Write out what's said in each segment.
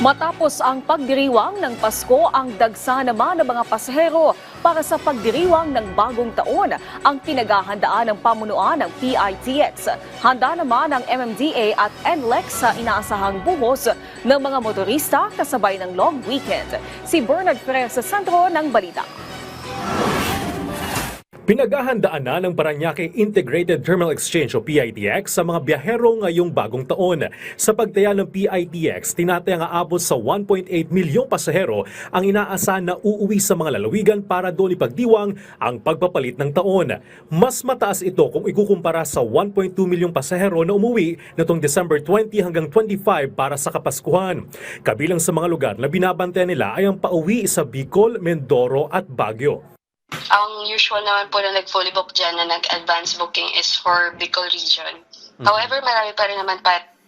Matapos ang pagdiriwang ng Pasko, ang dagsa naman ng mga pasahero para sa pagdiriwang ng bagong taon ang pinaghahandaan ng pamunuan ng PITX. Handa naman ang MMDA at NLEX sa inaasahang buhos ng mga motorista kasabay ng long weekend. Si Bernard Ferrer sa sentro ng balita. Pinaghahandaan na ng Parañaque Integrated Terminal Exchange o PITX sa mga biyahero ngayong bagong taon. Sa pagtaya ng PITX, tinatayang aabot sa 1.8 milyong pasahero ang inaasahan na uuwi sa mga lalawigan para doon ipagdiwang ang pagpapalit ng taon. Mas mataas ito kung ikukumpara sa 1.2 milyong pasahero na umuwi nitong December 20 hanggang 25 para sa Kapaskuhan. Kabilang sa mga lugar na binabantayan nila ay ang pauwi sa Bicol, Mindoro at Baguio. Ang usual naman po na nag-fully book dyan na nag-advance booking is for Bicol region. However, marami pa rin naman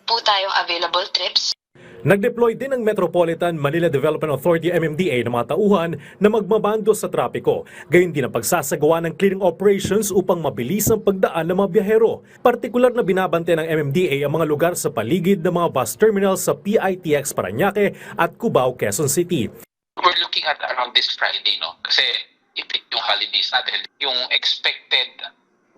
po tayong available trips. Nag-deploy din ang Metropolitan Manila Development Authority MMDA ng mga tauhan na magmamando sa trapiko. Gayon din ang pagsasagawa ng clearing operations upang mabilis ang pagdaan ng mga biyahero. Partikular na binabante ng MMDA ang mga lugar sa paligid ng mga bus terminals sa PITX Parañaque at Cubao, Quezon City. We're looking at around this Friday, no? Kasi yung holidays natin, yung expected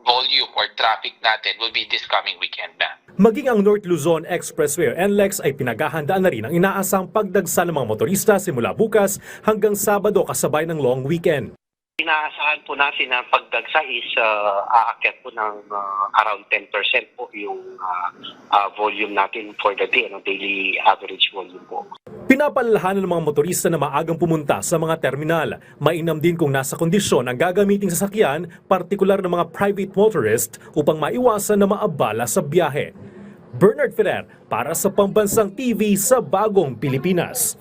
volume or traffic natin will be this coming weekend na. Maging ang North Luzon Expressway o NLEX ay pinaghahandaan na rin ang inaasang pagdagsa ng mga motorista simula bukas hanggang Sabado kasabay ng long weekend. Inaasahan po natin na pagdagsa is aakyat po ng around 10% po yung volume natin for the day, daily average volume po. Pinapalalahanan ng mga motorista na maagang pumunta sa mga terminal. Mainam din kung nasa kondisyon ang gagamiting sasakyan, partikular ng mga private motorist upang maiwasan na maabala sa biyahe. Bernard Ferrer para sa Pambansang TV sa Bagong Pilipinas.